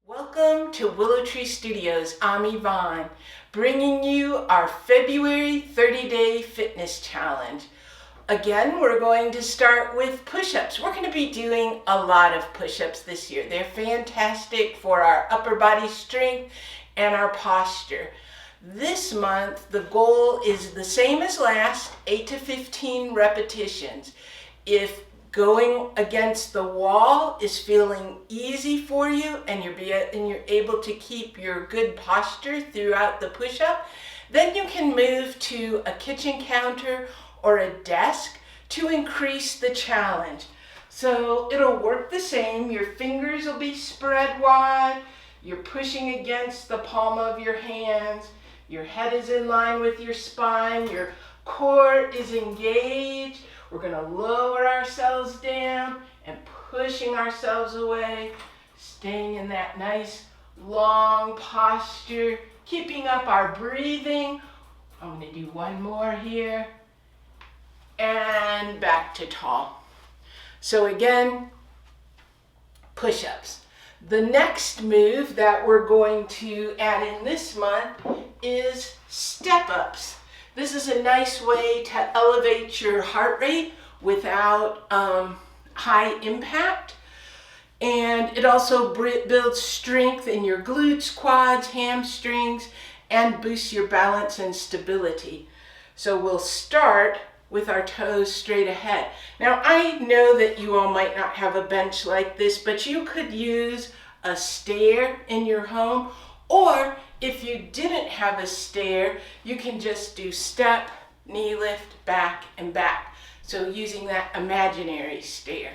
Welcome to Willow Tree Studios. I'm Yvonne, bringing you our February 30-day fitness challenge. Again, we're going to start with push-ups. We're going to be doing a lot of push-ups this year. They're fantastic for our upper body strength and our posture. This month, the goal is the same as last, 8 to 15 repetitions. If going against the wall is feeling easy for you and you're able to keep your good posture throughout the push-up, then you can move to a kitchen counter or a desk to increase the challenge. So it'll work the same. Your fingers will be spread wide. You're pushing against the palm of your hands. Your head is in line with your spine. Your core is engaged. We're going to lower ourselves down and pushing ourselves away, staying in that nice long posture, keeping up our breathing. I'm going to do one more here and back to tall. So again, push-ups. The next move that we're going to add in this month is step-ups. This is a nice way to elevate your heart rate without high impact. And it also builds strength in your glutes, quads, hamstrings, and boosts your balance and stability. So we'll start with our toes straight ahead. Now I know that you all might not have a bench like this, but you could use a stair in your home, or if you didn't have a stair, you can just do step, knee lift, back, and back. So using that imaginary stair.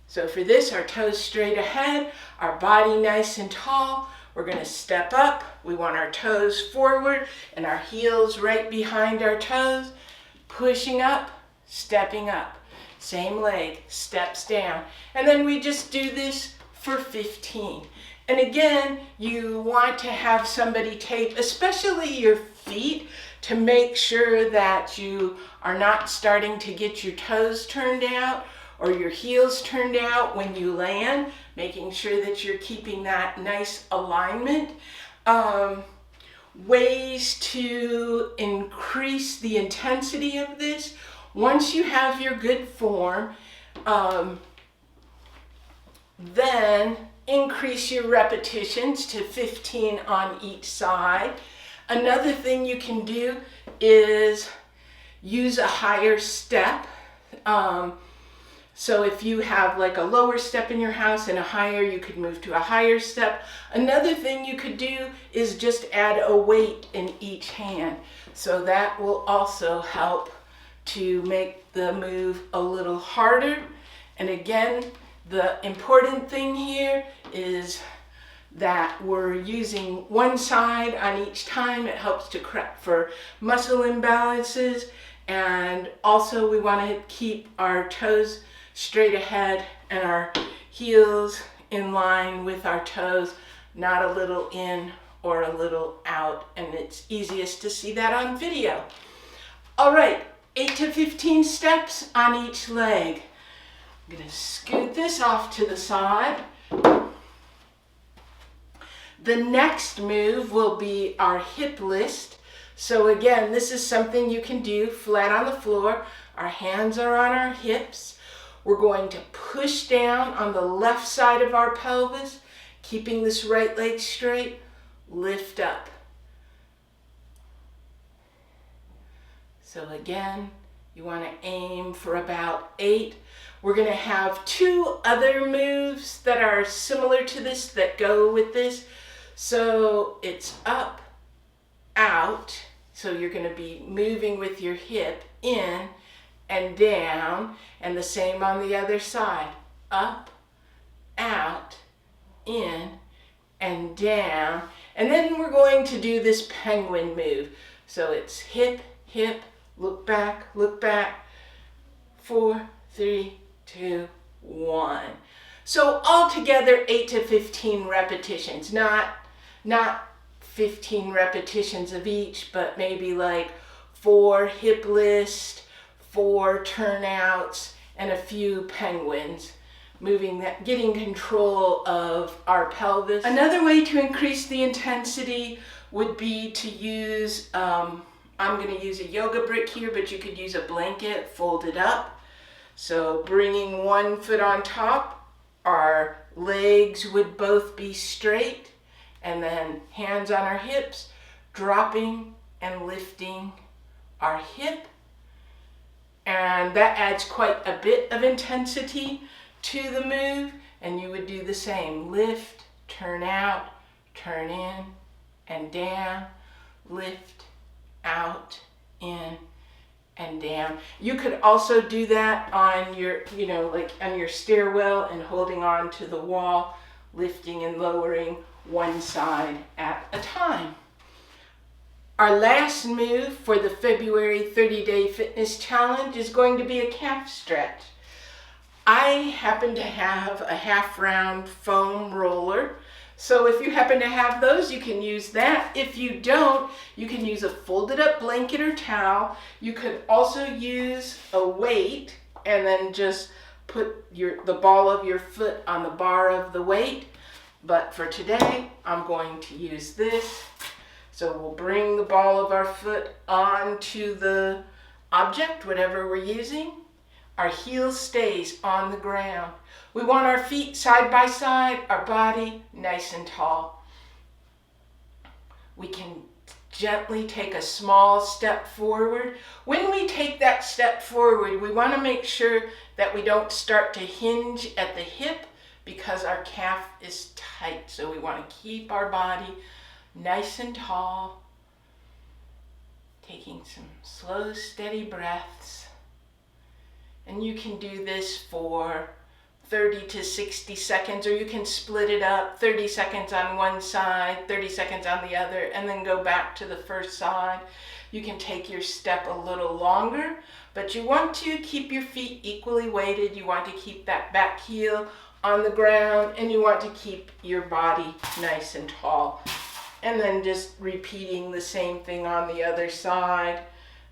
So for this, our toes straight ahead, our body nice and tall. We're going to step up. We want our toes forward and our heels right behind our toes. Pushing up, stepping up. Same leg, steps down. And then we just do this for 15. And again, you want to have somebody tape, especially your feet, to make sure that you are not starting to get your toes turned out or your heels turned out when you land, making sure that you're keeping that nice alignment. Ways to increase the intensity of this. Once you have your good form, then increase your repetitions to 15 on each side. Another thing you can do is use a higher step. So if you have like a lower step in your house and a higher, you could move to a higher step. Another thing you could do is just add a weight in each hand. So that will also help to make the move a little harder. And again, the important thing here is that we're using one side on each time. It helps to correct for muscle imbalances. And also we want to keep our toes straight ahead and our heels in line with our toes, not a little in or a little out. And it's easiest to see that on video. All right, 8 to 15 steps on each leg. I'm going to scoot this off to the side. The next move will be our hip list. So again, this is something you can do flat on the floor. Our hands are on our hips. We're going to push down on the left side of our pelvis, keeping this right leg straight. Lift up. So again, you want to aim for about 8. We're going to have 2 other moves that are similar to this that go with this. So it's up, out. So you're going to be moving with your hip in and down. And the same on the other side. Up, out, in, and down. And then we're going to do this penguin move. So it's hip, hip, look back, 4, 3, 2, 1. So altogether 8 to 15 repetitions, not 15 repetitions of each, but maybe like 4 hip list, 4 turnouts, and a few penguins. moving that, getting control of our pelvis. Another way to increase the intensity would be to use, I'm going to use a yoga brick here, but you could use a blanket folded up. So bringing one foot on top, our legs would both be straight, and then hands on our hips, dropping and lifting our hip. And that adds quite a bit of intensity to the move, and you would do the same. Lift, turn out, turn in, and down, lift, out, in, and down. You could also do that on your, like on your stairwell and holding on to the wall, lifting and lowering one side at a time. Our last move for the February 30-day fitness challenge is going to be a calf stretch. I happen to have a half round foam roller. So if you happen to have those, you can use that. If you don't, you can use a folded up blanket or towel. You could also use a weight and then just put the ball of your foot on the bar of the weight. But for today, I'm going to use this. So we'll bring the ball of our foot onto the object, whatever we're using. Our heel stays on the ground. We want our feet side by side, our body nice and tall. We can gently take a small step forward. When we take that step forward, we want to make sure that we don't start to hinge at the hip because our calf is tight. So we want to keep our body nice and tall, taking some slow, steady breaths. And you can do this for 30 to 60 seconds, or you can split it up, 30 seconds on one side, 30 seconds on the other, and then go back to the first side. You can take your step a little longer, but you want to keep your feet equally weighted. You want to keep that back heel on the ground, and you want to keep your body nice and tall. And then just repeating the same thing on the other side,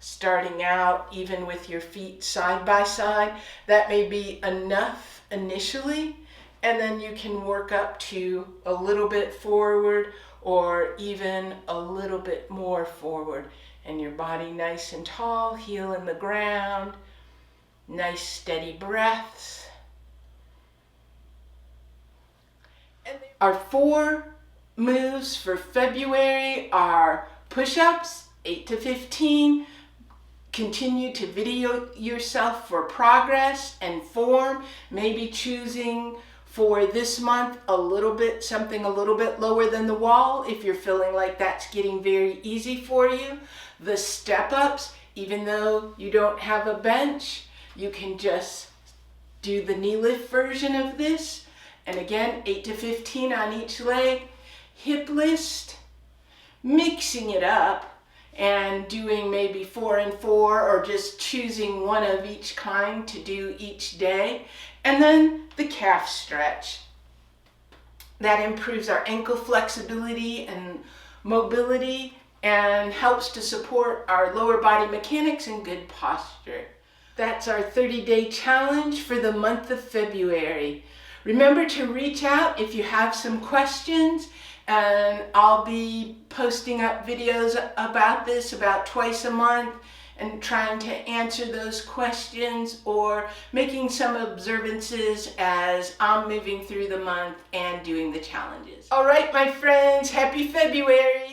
starting out even with your feet side by side. That may be enough initially, and then you can work up to a little bit forward or even a little bit more forward. And your body nice and tall, heel in the ground, nice steady breaths. And our 4 moves for February are push-ups, 8 to 15. Continue to video yourself for progress and form, maybe choosing for this month something a little bit lower than the wall if you're feeling like that's getting very easy for you. The step-ups, even though you don't have a bench, you can just do the knee lift version of this. And again, 8 to 15 on each leg. Hip list, mixing it up and doing maybe 4 and 4, or just choosing one of each kind to do each day. And then the calf stretch. That improves our ankle flexibility and mobility and helps to support our lower body mechanics and good posture. That's our 30-day challenge for the month of February. Remember to reach out if you have some questions, and I'll be posting up videos about this about twice a month and trying to answer those questions or making some observances as I'm moving through the month and doing the challenges. All right, my friends, happy February.